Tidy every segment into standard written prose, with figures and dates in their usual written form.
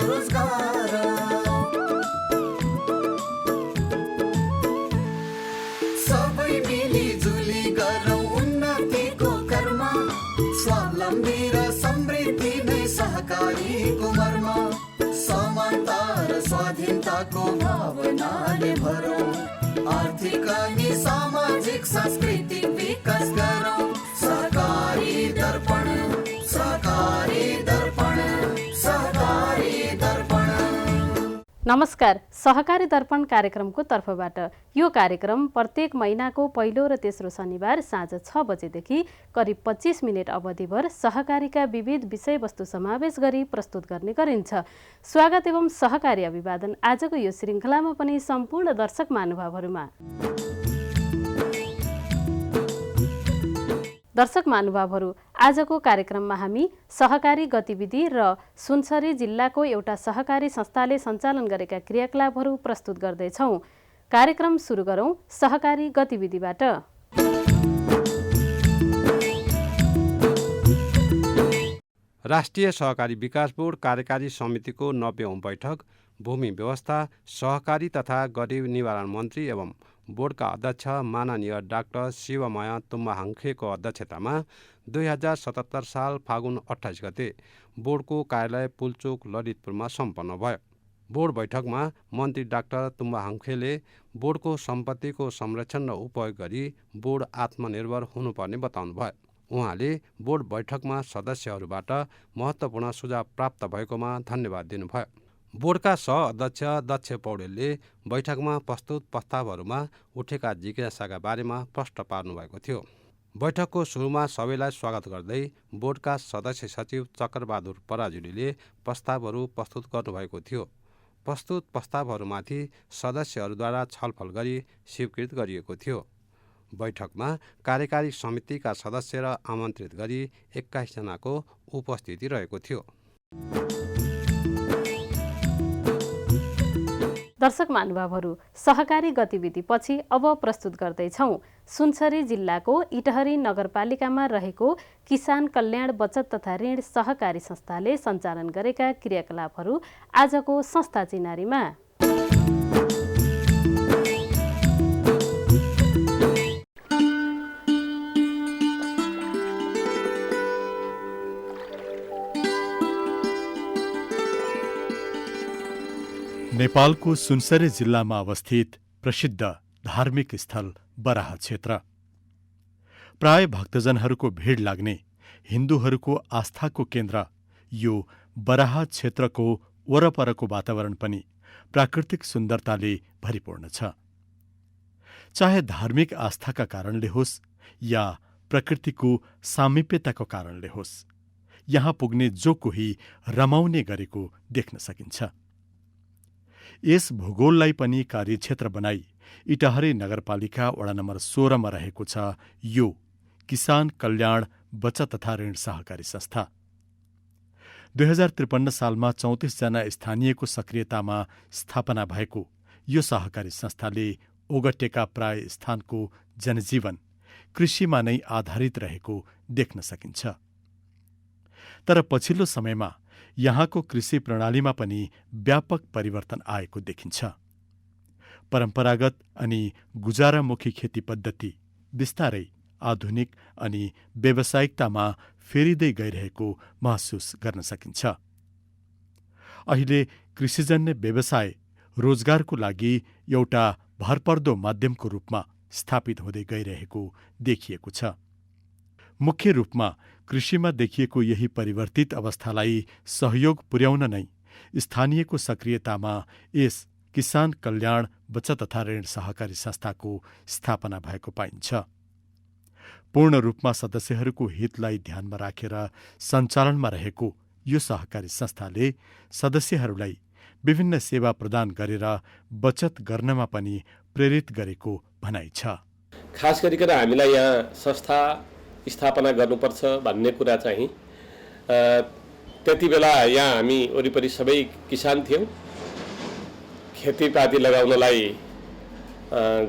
स्वरोजगार। सबै मिलिजुली गरौँ उन्नतिको कर्म, स्वावलम्बी र समृद्धि नै सहकारीको मर्म। समानता र स्वाधीनताको भावनाले भरौँ, आर्थिक अनि सामाजिक सांस्कृतिक विकास गरौँ। सहकारी दर्पण, सहकारी दर्पण, सहकारी दर्पण। नमस्कार, सहकारी दर्पण कार्यक्रमको तर्फबाट यो कार्यक्रम प्रत्येक महिनाको पहिलो र तेस्रो शनिबार साँझ 6 बजेदेखि करिब 25 मिनट अवधिभर सहकारीका विविध विषयवस्तु समावेश गरी प्रस्तुत गर्ने गरिन्छ। स्वागत एवं सहकारी अभिवादन आजको यो श्रृङ्खलामा पनि सम्पूर्ण दर्शक महानुभावहरूमा। दर्शक महानुभावहरू, आजको कार्यक्रममा हामी सहकारी गतिविधि र सुनसरी जिल्लाको एउटा सहकारी संस्थाले सञ्चालन गरेका क्रियाकलापहरू प्रस्तुत गर्दैछौँ। कार्यक्रम सुरु गरौँ सहकारी गतिविधिबाट। राष्ट्रिय सहकारी विकास बोर्ड कार्यकारी समितिको 90औं बैठक भूमि व्यवस्था, सहकारी तथा गरिब निवारण मन्त्री एवं बोर्डका अध्यक्ष माननीय डाक्टर शिवमय तुम्बाहाङखेको अध्यक्षतामा 2077 साल फागुन 28 गते बोर्डको कार्यालय पुलचोक ललितपुरमा सम्पन्न भयो। बोर्ड बैठकमा मन्त्री डाक्टर तुम्बाहाङखेले बोर्डको सम्पत्तिको संरक्षण र उपयोग गरी बोर्ड आत्मनिर्भर हुनुपर्ने बताउनुभयो। उहाँले बोर्ड बैठकमा सदस्यहरूबाट महत्त्वपूर्ण सुझाव प्राप्त भएकोमा धन्यवाद दिनुभयो। बोर्डका सह-अध्यक्ष दक्ष पौडेलले बैठकमा प्रस्तुत प्रस्तावहरूमा उठेका जिज्ञासाका बारेमा प्रश्न पार्नुभएको थियो। बैठकको सुरुमा सबैलाई स्वागत गर्दै बोर्डका सदस्य सचिव चक्रबहादुर पराजुलीले प्रस्तावहरू प्रस्तुत गर्नुभएको थियो। प्रस्तुत प्रस्तावहरूमाथि सदस्यहरूद्वारा छलफल गरी स्वीकृत गरिएको थियो। बैठकमा कार्यकारी समितिका सदस्य र आमन्त्रित गरी 21 जनाको उपस्थिति रहेको थियो। दर्शक महानुभावहरू, सहकारी गतिविधिपछि अब प्रस्तुत गर्दैछौँ सुनसरी जिल्लाको इटहरी नगरपालिकामा रहेको किसान कल्याण बचत तथा ऋण सहकारी संस्थाले सञ्चालन गरेका क्रियाकलापहरू आजको संस्था चिनारीमा। नेपालको सुनसरी जिल्लामा अवस्थित प्रसिद्ध धार्मिक स्थल बराह क्षेत्र। प्राय भक्तजनहरूको भिड लाग्ने हिन्दूहरूको आस्थाको केन्द्र यो बराह क्षेत्रको वरपरको वातावरण पनि प्राकृतिक सुन्दरताले भरिपूर्ण छ। चाहे धार्मिक आस्थाका कारणले होस् या प्रकृतिको सामिप्यताको कारणले होस्, यहाँ पुग्ने जो कोही रमाउने गरेको देख्न सकिन्छ। यस भूगोललाई पनि कार्यक्षेत्र बनाई इटहरी नगरपालिका वडा नम्बर 16 मा रहेको छ यो किसान कल्याण बचत तथा ऋण सहकारी संस्था। 2053 सालमा 34 जना स्थानीयको सक्रियतामा स्थापना भएको यो सहकारी संस्थाले ओगटेका प्राय स्थानको जनजीवन कृषिमा नै आधारित रहेको देख्न सकिन्छ। तर पछिल्लो समयमा यहाँको कृषि प्रणालीमा पनि व्यापक परिवर्तन आएको देखिन्छ। परम्परागत अनि गुजारामुखी खेती पद्धति बिस्तारै आधुनिक अनि व्यावसायिकतामा फेरिँदै गइरहेको महसुस गर्न सकिन्छ। अहिले कृषिजन्य व्यवसाय रोजगारको लागि एउटा भरपर्दो माध्यमको रूपमा स्थापित हुँदै गइरहेको देखिएको छ। मुख्य रूपमा कृषिमा देखिएको यही परिवर्तित अवस्थालाई सहयोग पुर्याउन नै स्थानीयको सक्रियतामा यस किसान कल्याण बचत तथा ऋण सहकारी संस्थाको स्थापना भएको पाइन्छ। पूर्ण रूपमा सदस्यहरूको हितलाई ध्यानमा राखेर सञ्चालनमा रहेको यो सहकारी संस्थाले सदस्यहरूलाई विभिन्न सेवा प्रदान गरेर बचत गर्नमा पनि प्रेरित गरेको भनाइ छ। खास गरिकन हामीलाई यहाँ संस्था स्थापना गर्नुपर्छ भन्ने कुरा चाहिँ त्यति बेला यहाँ हामी वरिपरि सबै किसान थियौँ। खेतीपाती लगाउनलाई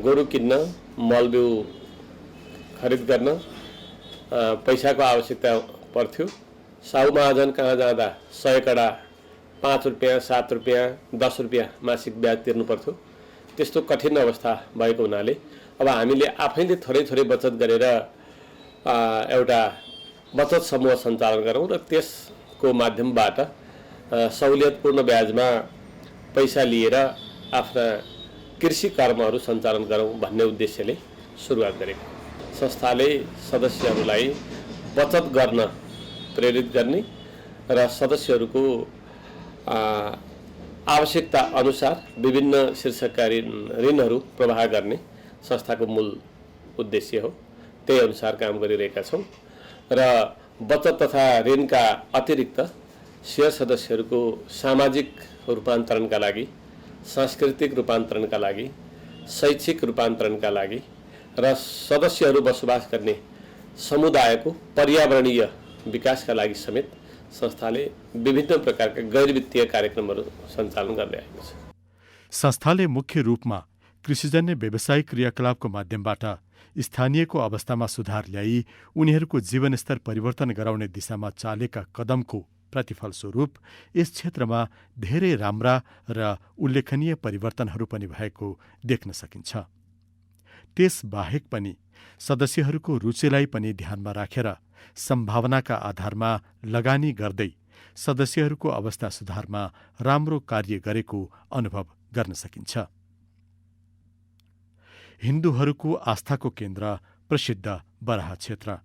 गोरु किन्न, मलबिउ खरिद गर्न पैसाको आवश्यकता पर्थ्यो। साहु महाजन कहाँ जाँदा 100 कडा 5 रुपियाँ 7 रुपियाँ 10 रुपियाँ मासिक ब्याज तिर्नु पर्थ्यो। त्यस्तो कठिन अवस्था भएको हुनाले अब हामीले आफैले थोरै थोरै बचत गरेर एउटा बचत समूह सञ्चालन गरौँ र त्यसको माध्यमबाट सहुलियतपूर्ण ब्याजमा पैसा लिएर आफ्ना कृषि कर्महरू सञ्चालन गरौँ भन्ने उद्देश्यले सुरुवात गरेको। संस्थाले सदस्यहरूलाई बचत गर्न प्रेरित गर्ने र सदस्यहरूको आवश्यकता अनुसार विभिन्न शीर्षकका ऋणहरू प्रवाह गर्ने संस्थाको मूल उद्देश्य हो। त्यही अनुसार काम गरिरहेका छौँ र बचत तथा ऋणका अतिरिक्त शेयर सदस्यहरूको सामाजिक रूपान्तरणका लागि, सांस्कृतिक रूपान्तरणका लागि, शैक्षिक रूपान्तरणका लागि र सदस्यहरू बसोबास गर्ने समुदायको पर्यावरणीय विकासका लागि समेत संस्थाले विभिन्न प्रकारका गैर-वित्तीय कार्यक्रमहरू सञ्चालन गर्दै आएको छ। संस्थाले मुख्य रूपमा कृषिजन्य व्यावसायिक क्रियाकलापको माध्यमबाट स्थानीयको अवस्थामा सुधार ल्याई उनीहरूको जीवनस्तर परिवर्तन गराउने दिशामा चालेका कदमको प्रतिफलस्वरूप यस क्षेत्रमा धेरै राम्रा र उल्लेखनीय परिवर्तनहरू पनि भएको देख्न सकिन्छ। त्यसबाहेक पनि सदस्यहरूको रुचिलाई पनि ध्यानमा राखेर सम्भावनाका आधारमा लगानी गर्दै सदस्यहरूको अवस्था सुधारमा राम्रो कार्य गरेको अनुभव गर्न सकिन्छ। हिन्दूहरूको आस्थाको केन्द्र प्रसिद्ध बराह क्षेत्र।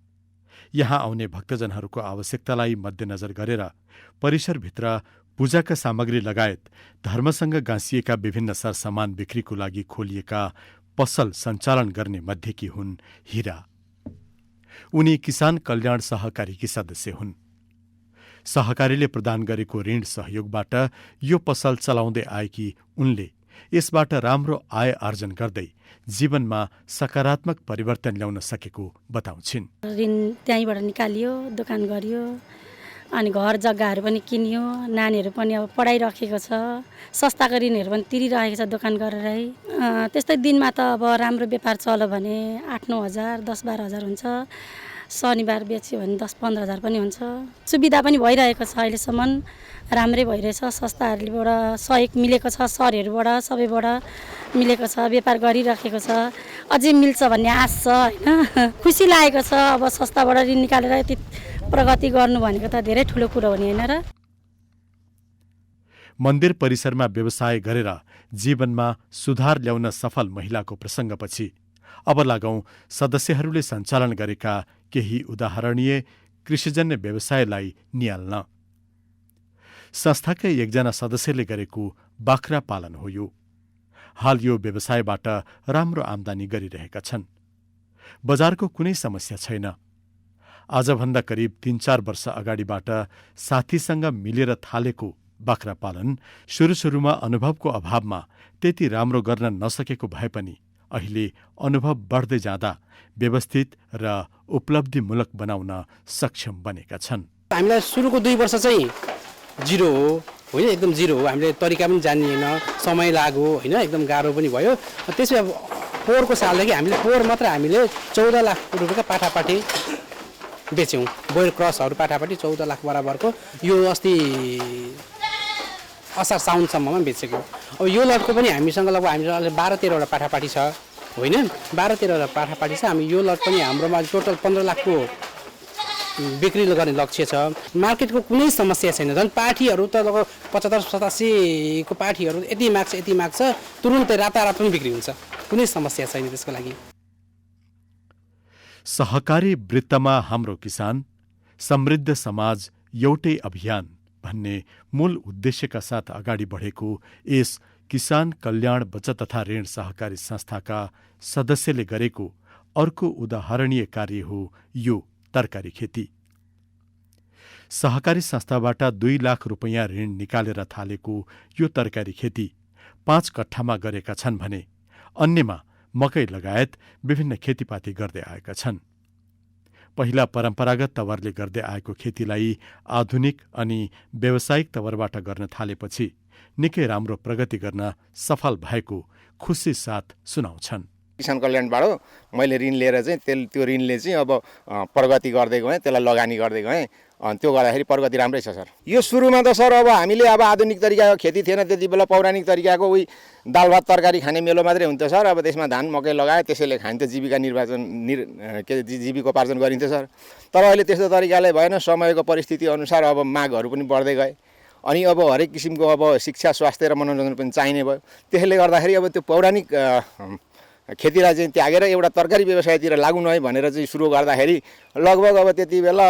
यहाँ आउने भक्तजनहरूको आवश्यकतालाई मध्यनजर गरेर परिसरभित्र पूजाका सामग्री लगायत धर्मसँग गाँसिएका विभिन्न सरसामान बिक्रीको लागि खोलिएका पसल सञ्चालन गर्ने मध्येकी हुन् हीरा। उनी किसान कल्याण सहकारीकी सदस्य हुन्। सहकारीले प्रदान गरेको ऋण सहयोगबाट यो पसल चलाउँदै आएकी उनले यसबाट राम्रो आय आर्जन गर्दै जीवनमा सकारात्मक परिवर्तन ल्याउन सकेको बताउँछिन्। ऋण त्यहीँबाट निकालियो, दोकान गरियो, अनि घर जग्गाहरू पनि किनियो, नानीहरू पनि अब पढाइराखेको छ, सस्ताको ऋणहरू पनि तिरिरहेको छ दोकान गरेरै। त्यस्तै दिनमा त अब राम्रो व्यापार चल्यो भने 8-9 हजार 10-12 हजार हुन्छ। शनिबार बेच्यो भने 10-15 हजार पनि हुन्छ। सुविधा पनि भइरहेको छ, अहिलेसम्म राम्रै भइरहेछ। संस्थाहरूबाट सहयोग मिलेको छ, सरहरूबाट सबैबाट मिलेको छ, व्यापार गरिराखेको छ। अझै मिल्छ भन्ने आश छ होइन। खुसी लागेको छ। अब संस्थाबाट ऋण निकालेर यति प्रगति गर्नु भनेको त धेरै ठुलो कुरो हो नि होइन र। मन्दिर परिसरमा व्यवसाय गरेर जीवनमा सुधार ल्याउन सफल महिलाको प्रसङ्गपछि अब लागौं सदस्यहरूले सञ्चालन गरेका केही उदाहरणीय कृषिजन्य व्यवसायलाई निहाल्न। संस्थाकै एकजना सदस्यले गरेको बाख्रा पालन हो यो। हाल यो व्यवसायबाट राम्रो आम्दानी गरिरहेका छन्। बजारको कुनै समस्या छैन। आजभन्दा करिब 3-4 वर्ष अगाडिबाट साथीसँग मिलेर थालेको बाख्रा पालन सुरुमा अनुभवको अभावमा त्यति राम्रो गर्न नसकेको भए पनि अहिले अनुभव बढ्दै जाँदा व्यवस्थित र उपलब्धिमूलक बनाउन सक्षम बनेका छन्। हामीलाई सुरुको 2 वर्ष चाहिँ जिरो हो होइन, एकदम जिरो हो। हामीले तरिका पनि जानिएन, समय लाग्यो होइन, एकदम गाह्रो पनि भयो। त्यसपछि अब पोहोरको सालदेखि हामीले पोहोर मात्र हामीले 14 लाख रुपियाँका पाठापाठी बेच्यौँ। बोयर क्रसहरू पाठापाठी 14 लाख बराबरको यो अस्ति असार साउनसम्ममा बेचेको। अब यो लटको पनि हामीसँग लगभग हामीसँग 12-13वटा पाठापाठी छ होइन, 12-13वटा पाठापाठी छ। हामी यो लट पनि हाम्रोमा टोटल 15 लाखको बिक्री गर्ने लक्ष्य छ। मार्केटको कुनै समस्या छैन। झन् पाठीहरू त लगभग 75-87 को पाठीहरू यति माग्छ तुरुन्तै रातारात पनि बिक्री हुन्छ। कुनै समस्या छैन त्यसको लागि। सहकारी वृत्तमा हाम्रो किसान समृद्ध समाज एउटै अभियान भन्ने मूल उद्देश्यका साथ अगाडि बढेको यस किसान कल्याण बचत तथा ऋण सहकारी संस्थाका सदस्यले गरेको अर्को उदाहरणीय कार्य हो यो तरकारी खेती। सहकारी संस्थाबाट 2 लाख रुपैयाँ ऋण निकालेर थालेको यो तरकारी खेती 5 कट्ठामा गरेका छन् भने अन्यमा मकै लगायत विभिन्न खेतीपाती गर्दै आएका छन्। पहिला परम्परागत तवरले गर्दै आएको खेतीलाई आधुनिक अनि व्यावसायिक तवरबाट गर्न थालेपछि निकै राम्रो प्रगति गर्न सफल भएको खुसी साथ सुनाउँछन्। किसान कल्याणबाट मैले ऋण लिएर चाहिँ त्यो ऋणले चाहिँ अब प्रगति गर्दै गएँ, त्यसलाई लगानी गर्दै गएँ। अनि त्यो गर्दाखेरि प्रगति राम्रै छ सर। यो सुरुमा त सर अब हामीले अब आधुनिक तरिकाको खेती थिएन त्यति बेला, पौराणिक तरिकाको उही दाल भात तरकारी खाने मेलो मात्रै हुन्थ्यो सर। अब त्यसमा धान मकै लगायो, त्यसैले खाइन्थ्यो, जीविकोपार्जन गरिन्थ्यो सर। तर अहिले त्यस्तो तरिकाले भएन, समयको परिस्थिति अनुसार अब मागहरू पनि बढ्दै गए। अनि अब हरेक किसिमको अब शिक्षा, स्वास्थ्य र मनोरञ्जन पनि चाहिने भयो। त्यसले गर्दाखेरि अब त्यो पौराणिक खेतीलाई चाहिँ त्यागेर एउटा तरकारी व्यवसायतिर लागु नभए भनेर चाहिँ सुरु गर्दाखेरि लगभग अब त्यति बेला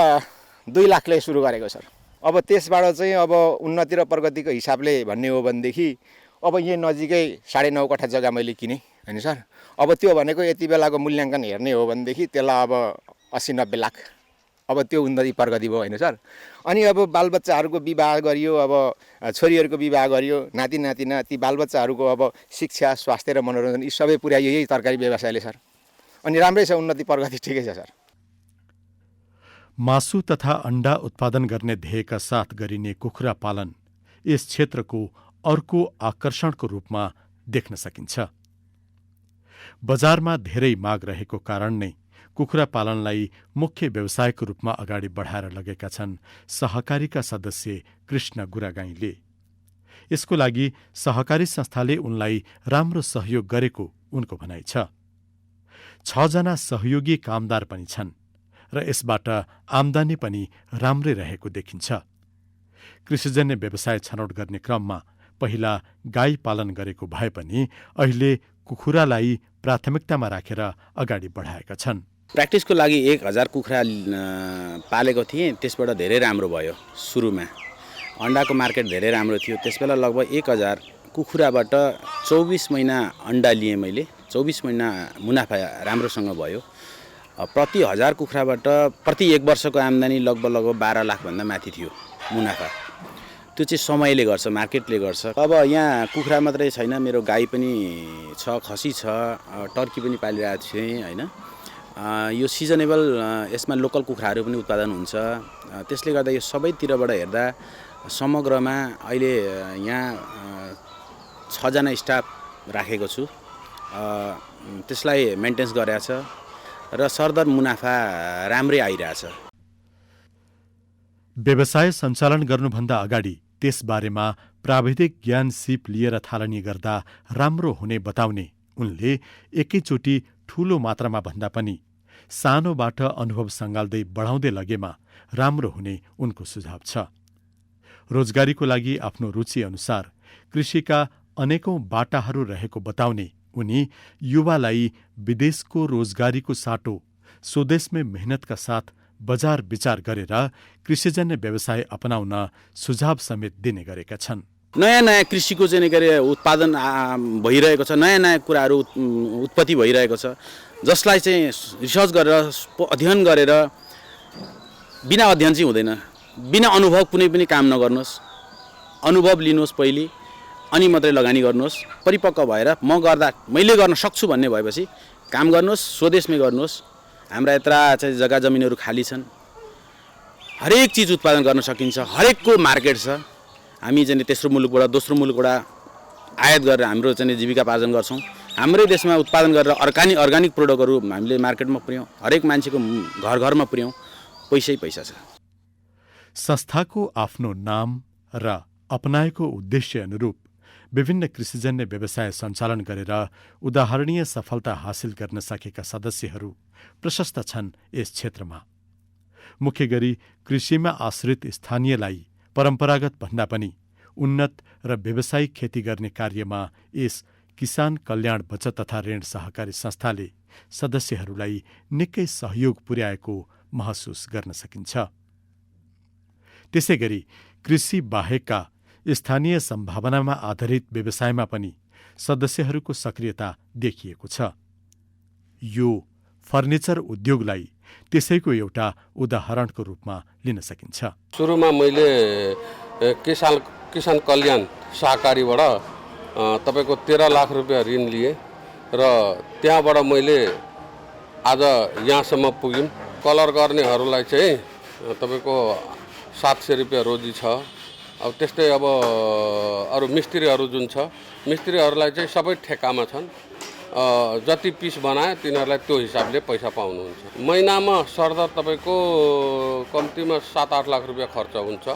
2 लाखले सुरु गरेको सर। अब त्यसबाट चाहिँ अब उन्नति र प्रगतिको हिसाबले भन्ने हो भनेदेखि अब यही नजिकै 9.5 कट्ठा जग्गा मैले किनेँ होइन सर। अब त्यो भनेको यति बेलाको मूल्याङ्कन हेर्ने हो भनेदेखि त्यसलाई अब 80-90 लाख, अब त्यो उन्नति प्रगति भयो होइन सर। अनि अब बालबच्चाहरूको विवाह गरियो, अब छोरीहरूको विवाह गरियो, नाति नातिना, ती बालबच्चाहरूको अब शिक्षा, स्वास्थ्य र मनोरञ्जन यी सबै पुर्यायो यही तरकारी व्यवसायले सर। अनि राम्रै छ, उन्नति प्रगति ठिकै छ सर। मासु तथा अण्डा उत्पादन गर्ने ध्येयका साथ गरिने कुखुरा पालन यस क्षेत्रको अर्को आकर्षणको रूपमा देख्न सकिन्छ। बजारमा धेरै माग रहेको कारण नै कुखुरा पालनलाई मुख्य व्यवसायको रूपमा अगाडि बढाएर लगेका छन् सहकारीका सदस्य कृष्ण गुरागाईले। यसको लागि सहकारी संस्थाले उनलाई राम्रो सहयोग गरेको उनको भनाइ छ। 6 जना सहयोगी कामदार पनि छन् र यसबाट आम्दानी पनि राम्रै रहेको देखिन्छ। कृषिजन्य व्यवसाय छनौट गर्ने क्रममा पहिला गाई पालन गरेको भए पनि अहिले कुखुरालाई प्राथमिकतामा राखेर अगाडि बढाएका छन्। प्र्याक्टिसको लागि 1000 कुखुरा पालेको थिएँ, त्यसबाट धेरै राम्रो भयो। सुरुमा अन्डाको मार्केट धेरै राम्रो थियो, त्यसबेला लगभग 1000 कुखुराबाट 24 महिना अन्डा लिएँ मैले। 24 महिना मुनाफा राम्रोसँग भयो। प्रति 1000 कुखुराबाट प्रति 1 वर्षको आम्दानी लगभग 12 लाखभन्दा माथि थियो मुनाफा। त्यो चाहिँ समयले गर्छ, मार्केटले गर्छ। अब यहाँ कुखुरा मात्रै छैन, मेरो गाई पनि छ, खसी छ, टर्की पनि पालिरहेको छु होइन। यो सिजनेबल, यसमा लोकल कुखुराहरू पनि उत्पादन हुन्छ। त्यसले गर्दा यो सबैतिरबाट हेर्दा समग्रमा अहिले यहाँ 6 जना स्टाफ राखेको छु, त्यसलाई मेन्टेन्स गरेको छ र सरदर मुनाफा राम्रै आइरहेछ। व्यवसाय सञ्चालन गर्नुभन्दा अगाडि त्यसबारेमा प्राविधिक ज्ञान सिप लिएर थालनी गर्दा राम्रो हुने बताउने उनले एकैचोटि ठूलो मात्रामा भन्दा पनि सानोबाट अनुभव सङ्घाल्दै बढाउँदै लगेमा राम्रो हुने उनको सुझाव छ। रोजगारीको लागि आफ्नो रुचि अनुसार कृषिका अनेकौं बाटाहरू रहेको बताउने उनी युवालाई विदेशको रोजगारीको साटो स्वदेशमै मेहनतका साथ बजार विचार गरेर कृषिजन्य व्यवसाय अपनाउन सुझाव समेत दिने गरेका छन्। नयाँ नयाँ कृषिको चाहिँ गरे उत्पादन भइरहेको छ, नयाँ नयाँ कुराहरू उत्पत्ति भइरहेको छ, जसलाई चाहिँ रिसर्च गरेर अध्ययन गरेर, बिना अध्ययन चाहिँ हुँदैन, बिना अनुभव कुनै पनि काम नगर्नुहोस्। अनुभव लिनुहोस् पहिले, अनि मात्रै लगानी गर्नुहोस्। परिपक्व भएर मैले गर्न सक्छु भन्ने भएपछि काम गर्नुहोस्, स्वदेशमै गर्नुहोस्। हाम्रा यत्र चाहिँ जग्गा जमिनहरू खाली छन्, हरेक चिज उत्पादन गर्न सकिन्छ, हरेकको मार्केट छ। हामी चाहिँ तेस्रो मुलुकबाट दोस्रो मुलुकबाट आयात गरेर हाम्रो चाहिँ जीविकापार्जन गर्छौँ। हाम्रै देशमा उत्पादन गरेर अर्गानिक प्रोडक्टहरू हामीले मार्केटमा पुर्याउँ, हरेक मान्छेको घर घरमा पुर्याउँ, पैसै पैसा छ। संस्थाको आफ्नो नाम र अपनाएको उद्देश्य अनुरूप विभिन्न कृषिजन्य व्यवसाय सञ्चालन गरेर उदाहरणीय सफलता हासिल गर्न सकेका सदस्यहरू प्रशस्त छन् यस क्षेत्रमा। मुख्य गरी कृषिमा आश्रित स्थानीयलाई परम्परागत भन्दा पनि उन्नत र व्यावसायिक खेती गर्ने कार्यमा यस किसान कल्याण बचत तथा ऋण सहकारी संस्थाले सदस्यहरूलाई निकै सहयोग पुर्याएको महसुस गर्न सकिन्छ। त्यसैगरी कृषि बाहेकका स्थानीय सम्भावनामा आधारित व्यवसायमा पनि सदस्यहरूको सक्रियता देखिएको छ। यो फर्निचर उद्योगलाई त्यसैको एउटा उदाहरणको रूपमा लिन सकिन्छ। सुरुमा मैले किसान कल्याण सहकारीबाट तपाईको 13 लाख रुपियाँ ऋण लिए र त्यहाँबाट मैले आज यहाँसम्म पुग्यौँ। कलर गर्नेहरूलाई चाहिँ तपाईको 700 रुपियाँ रोजी छ। अब त्यस्तै अब अरू मिस्त्रीहरू जुन छ, मिस्त्रीहरूलाई चाहिँ सबै ठेकामा छन्। जति पिस बनाए तिनीहरूलाई त्यो हिसाबले पैसा पाउनुहुन्छ। महिनामा सर्दा तपाईँको कम्तीमा 7-8 लाख रुपियाँ खर्च हुन्छ।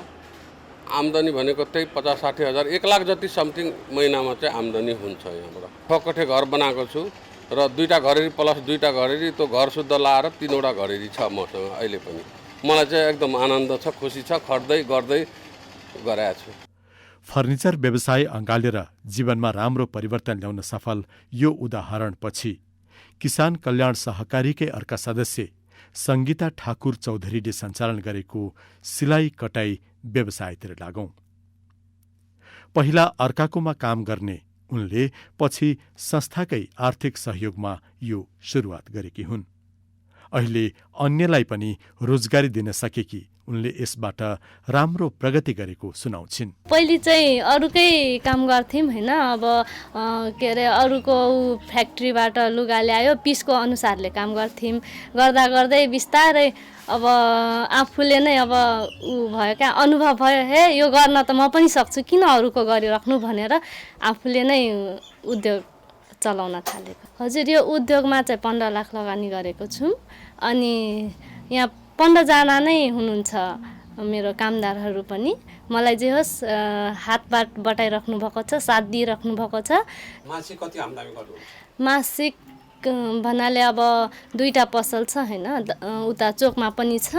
आम्दानी भनेको त्यही 50-60 हजार 1 लाख जति समथिङ महिनामा चाहिँ आम्दानी हुन्छ। यहाँबाट ठोकठे घर बनाएको छु र 2टा घरेरी प्लस 2टा घरेरी, त्यो घर शुद्ध लाएर 3वटा घरेरी छ मसँग अहिले पनि। मलाई चाहिँ एकदम आनन्द छ, खुसी छ, खट्दै गर्दै गराएको छु। फर्निचर व्यवसाय अँगालेर जीवनमा राम्रो परिवर्तन ल्याउन सफल यो उदाहरणपछि किसान कल्याण सहकारीकै अर्का सदस्य सङ्गीता ठाकुर चौधरीले सञ्चालन गरेको सिलाइ कटाई व्यवसायतिर लागौं। पहिला अर्काकोमा काम गर्ने उनले पछि संस्थाकै आर्थिक सहयोगमा यो सुरुवात गरेकी हुन्। अहिले अन्यलाई पनि रोजगारी दिन सकेकी उनले यसबाट राम्रो प्रगति गरेको सुनाउँछिन्। पहिले चाहिँ अरूकै काम गर्थ्यौँ होइन, अब के अरे अरूको फ्याक्ट्रीबाट लुगा ल्यायो पिसको अनुसारले काम गर्थ्यौँ। गर्दा गर्दै बिस्तारै अब आफूले नै अब भयो क्या अनुभव भयो, हे यो गर्न त म पनि सक्छु, किन अरूको गरिराख्नु भनेर आफूले नै उद्योग चलाउन थालेको। हजुर, यो उद्योगमा चाहिँ 15 लाख लगानी गरेको छु। अनि यहाँ 15 जना नै हुनुहुन्छ मेरो कामदारहरू पनि। मलाई जे होस् हातबाट बटाइराख्नु भएको छ, साथ दिइराख्नु भएको छ। मासिक कति आम्दानी गर्नुहुन्छ? मासिक भन्नाले अब 2टा पसल छ होइन, उता चोकमा पनि छ।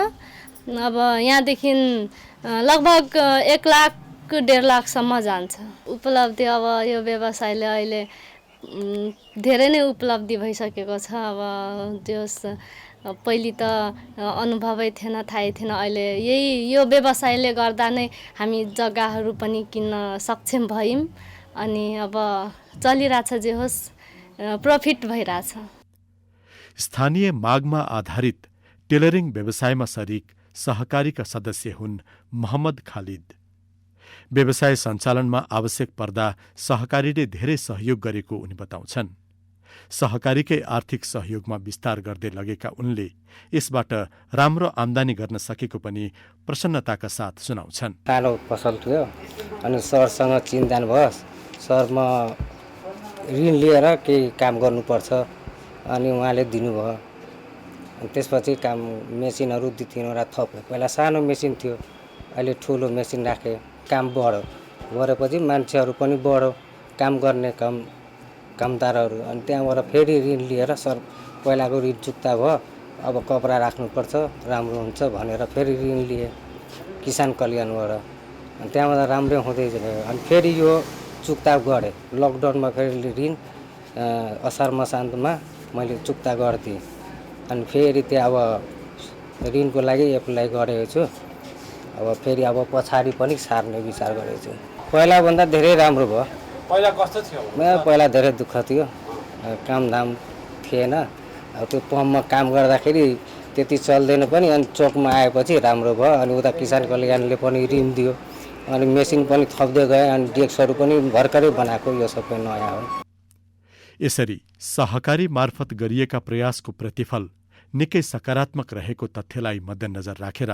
अब यहाँदेखि लगभग 1 लाख 1.5 लाखसम्म जान्छ उपलब्धि। अब यो व्यवसायले अहिले धेरै नै उपलब्धि भइसकेको छ। अब त्यो पहिले त अनुभवै थिएन, थाहै थिएन। अहिले यो व्यवसायले गर्दा नै हामी जग्गाहरू पनि किन्न सक्षम भयौँ। अनि अब चलिरहेछ, जे होस् प्रफिट भइरहेछ। स्थानीय मागमा आधारित टेलरिङ व्यवसायमा सरिक सहकारीका सदस्य हुन् मोहम्मद खालिद। व्यवसाय सञ्चालनमा आवश्यक पर्दा सहकारीले धेरै सहयोग गरेको उनी बताउँछन्। सहकारीकै आर्थिक सहयोगमा विस्तार गर्दै लगेका उनले यसबाट राम्रो आम्दानी गर्न सकेको पनि प्रसन्नताका साथ सुनाउँछन्। सानो पसल थियो अनि सरसँग चिन्जान भयो। सरमा ऋण लिएर केही काम गर्नुपर्छ अनि उहाँले दिनुभयो। अनि त्यसपछि काम मेसिनहरू 2-3वटा थप्यो। पहिला सानो मेसिन थियो, अहिले ठुलो मेसिन राखेँ। काम बढेपछि मान्छेहरू पनि बढ्यो, काम गर्ने कामदारहरू। अनि त्यहाँबाट फेरि ऋण लिएर सर पहिलाको ऋण चुक्ता भयो, अब कपडा राख्नुपर्छ राम्रो हुन्छ भनेर फेरि ऋण लिए किसान कल्याणबाट। अनि त्यहाँबाट राम्रै हुँदै गयो। अनि फेरि यो चुक्ता गरेँ। लकडाउनमा फेरि ऋण असार मसान्तमा मैले चुक्ता गर्थेँ। अनि फेरि त्यहाँ अब ऋणको लागि एप्लाई गरेको छु। अब फेरि अब पछाडि पनि सार्ने विचार गरेको छु। पहिलाभन्दा धेरै राम्रो भयो। पहिला कस्तो थियो? पहिला धेरै दुःख थियो, कामधाम थिएन। अब त्यो पम्पमा काम गर्दाखेरि त्यति चल्दैन पनि। अनि चोकमा आएपछि राम्रो भयो। अनि उता किसान कल्याणले पनि ऋण दियो, अनि मेसिन पनि थप्दै गए। अनि डेस्कहरू पनि भर्खरै बनाएको, यो सबै नयाँ हो। यसरी सहकारी मार्फत गरिएका प्रयासको प्रतिफल निकै सकारात्मक रहेको तथ्यलाई मध्यनजर राखेर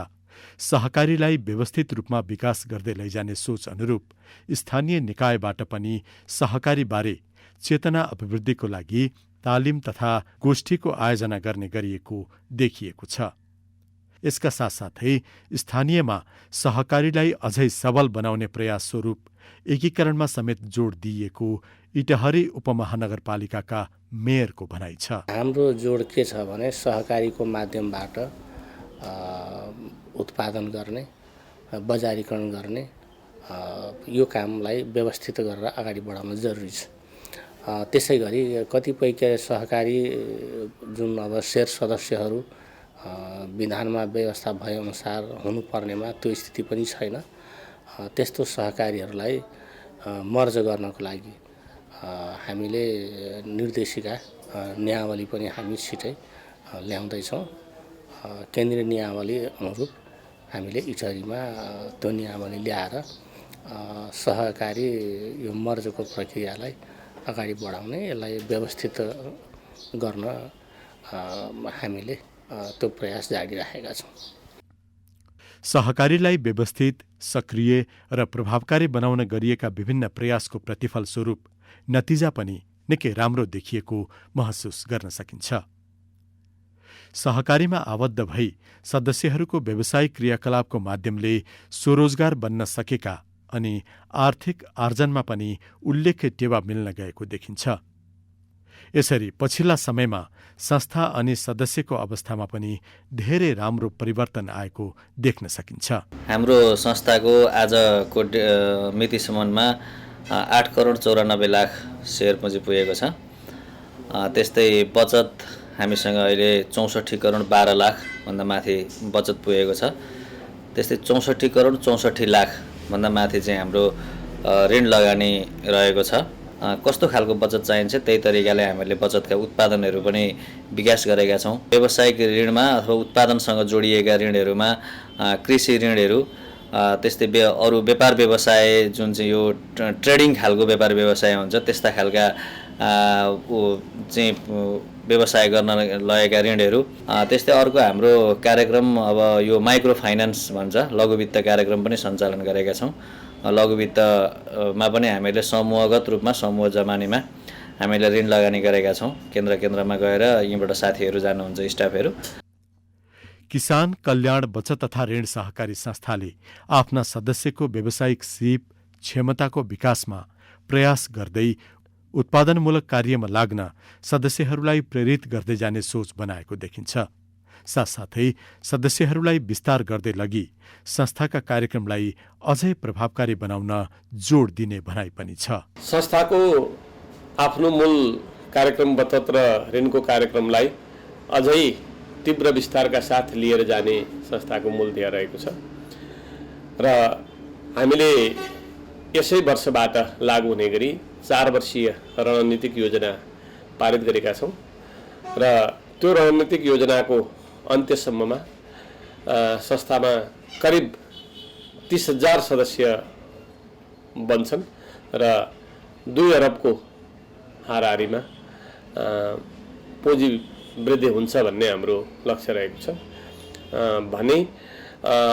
सहकारीलाई व्यवस्थित रूपमा विकास गर्दै लैजाने सोच अनुरूप स्थानीय निकायबाट पनि सहकारीबारे चेतना अभिवृद्धिको लागि तालिम तथा गोष्ठीको आयोजना गर्ने गरिएको देखिएको छ। यसका साथसाथै स्थानीयमा सहकारीलाई अझै सबल बनाउने प्रयास स्वरूप एकीकरणमा समेत जोड दिइएको इटहरी उपमहानगरपालिकाका मेयरको भनाइ छ। हाम्रो जोड के छ भने सहकारीको माध्यमबाट उत्पादन गर्ने, बजारीकरण गर्ने, यो कामलाई व्यवस्थित गरेर अगाडि बढाउन जरुरी छ। त्यसै गरी कतिपय सहकारी जुन अब शेयर सदस्यहरू विधानमा व्यवस्था भएअनुसार हुनुपर्नेमा त्यो स्थिति पनि छैन। त्यस्तो सहकारीहरूलाई मर्ज गर्नको लागि हामीले निर्देशिका नियमावली पनि हामी छिटै ल्याउँदैछौँ। केन्द्रीय नियमावली अनुरूप हामीले इटहरीमा त्यो नियमावली ल्याएर सहकारी यो मर्जको प्रक्रियालाई अगाडि बढाउने, यसलाई व्यवस्थित गर्न हामीले त्यो प्रयास जारी राखेका छौँ। सहकारीलाई व्यवस्थित, सक्रिय र प्रभावकारी बनाउन गरिएका विभिन्न प्रयासको प्रतिफल स्वरूप नतिजा पनि निकै राम्रो देखिएको महसुस गर्न सकिन्छ। सहकारीमा आबद्ध भई सदस्यहरूको व्यावसायिक क्रियाकलापको माध्यमले स्वरोजगार बन्न सकेका अनि आर्थिक आर्जनमा पनि उल्लेख्य टेवा मिल्न गएको देखिन्छ। यसरी पछिल्ला समयमा संस्था अनि सदस्यको अवस्थामा पनि धेरै राम्रो परिवर्तन आएको देख्न सकिन्छ। हाम्रो संस्थाको आजको मितिसम्ममा 8 करोड 94 लाख सेयर पुँजी पुगेको छ। त्यस्तै बचत हामीसँग अहिले 64 करोड 12 लाख भन्दा माथि बचत पुगेको छ। त्यस्तै 64 करोड 64 लाख भन्दा माथि चाहिँ हाम्रो ऋण लगानी रहेको छ। कस्तो खालको बचत चाहिन्छ त्यही तरिकाले हामीले बचतका उत्पादनहरू पनि विकास गरेका छौँ। व्यावसायिक ऋणमा अथवा उत्पादनसँग जोडिएका ऋणहरूमा कृषि ऋणहरू, त्यस्तै अरू व्यापार व्यवसाय जुन चाहिँ यो ट्रेडिङ खालको व्यापार व्यवसाय हुन्छ त्यस्ता खालका चाहिँ व्यवसाय गर्न लगेका ऋणहरू, त्यस्तै अर्को हाम्रो कार्यक्रम अब यो माइक्रो फाइनान्स भन्छ लघु वित्त कार्यक्रम पनि सञ्चालन गरेका छौँ। लघु वित्तमा पनि हामीले समूहगत रूपमा समूह जमानीमा हामीले ऋण लगानी गरेका छौँ। केन्द्रमा गएर यहीँबाट साथीहरू जानुहुन्छ, स्टाफहरू। किसान कल्याण बचत तथा ऋण सहकारी संस्थाले आफ्ना सदस्यको व्यावसायिक सिप क्षमताको विकासमा प्रयास गर्दै उत्पादनमूलक कार्यमा लाग्न सदस्यहरूलाई प्रेरित गर्दै जाने सोच बनाएको देखिन्छ। साथसाथै सदस्यहरूलाई विस्तार गर्दै लगी संस्थाका कार्यक्रमलाई अझै प्रभावकारी बनाउन जोड दिने भनाइ पनि छ। संस्थाको आफ्नो मूल कार्यक्रम बचत र ऋणको कार्यक्रमलाई अझै तीव्र विस्तारका साथ लिएर जाने संस्थाको मूल ध्येय रहेको छ र हामीले यसै वर्षबाट लागू हुने गरी 4 वर्षीय रणनीतिक योजना पारित गरेका छौँ र त्यो रणनीतिक योजनाको अन्त्यसम्ममा संस्थामा करिब 30,000 सदस्य बन्छन् र 2 अरबको हाराहारीमा पुँजी वृद्धि हुन्छ भन्ने हाम्रो लक्ष्य रहेको छ भने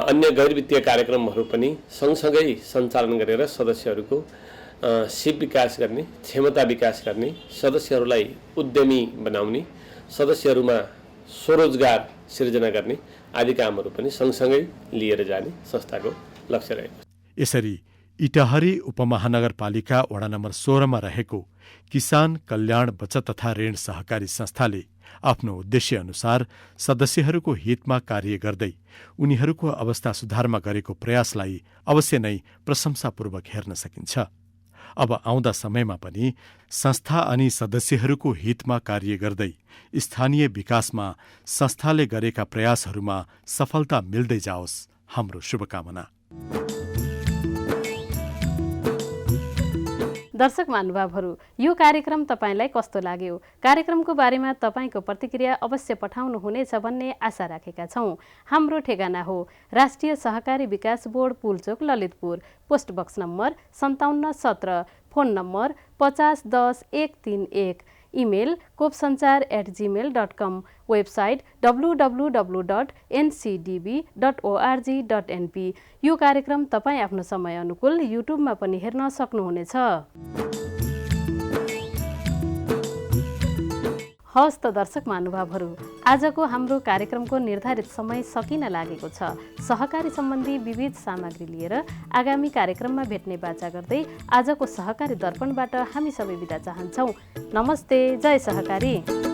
अन्य गैर वित्तीय कार्यक्रमहरू पनि सँगसँगै सञ्चालन गरेर सदस्यहरूको सिप विकास गर्ने, क्षमता विकास गर्ने, सदस्यहरूलाई उद्यमी बनाउने, सदस्यहरूमा स्वरोजगार सिर्जना गर्ने आदि कामहरू पनि सँगसँगै लिएर जाने संस्थाको लक्ष्य रहेको छ। यसरी इटहरी उपमहानगरपालिका वडा नम्बर 16 मा रहेको किसान कल्याण बचत तथा ऋण सहकारी संस्थाले आफ्नो उद्देश्य अनुसार सदस्यहरूको हितमा कार्य गर्दै उनीहरूको अवस्था सुधारमा गरेको प्रयासलाई अवश्य नै प्रशंसापूर्वक हेर्न सकिन्छ। अब आउँदा समयमा पनि संस्था अनि सदस्यहरूको हितमा कार्य गर्दै स्थानीय विकासमा संस्थाले गरेका प्रयासहरूमा सफलता मिल्दै जाओस्, हाम्रो शुभकामना। दर्शक महानुभावहरू, यो कार्यक्रम तपाईलाई कस्तो लाग्यो? कार्यक्रमको बारेमा तपाईको प्रतिक्रिया अवश्य पठाउनुहुनेछ भन्ने आशा राखेका छौँ। हाम्रो ठेगाना हो राष्ट्रिय सहकारी विकास board, Pulchowk, Lalitpur, post box number 5717, phone number 5010-131, email kopsanchar@gmail.com, website www.ncdb.org.np। यो कार्यक्रम तपाईँ आफ्नो समय अनुकूल युट्युबमा पनि हेर्न सक्नुहुनेछ। हवस् त दर्शक महानुभावहरू, आजको हाम्रो कार्यक्रमको निर्धारित समय सकिन लागेको छ। सहकारी सम्बन्धी विविध सामग्री लिएर आगामी कार्यक्रममा भेट्ने बाचा गर्दै आजको सहकारी दर्पणबाट हामी सबै बिदा चाहन्छौँ। नमस्ते, जय सहकारी।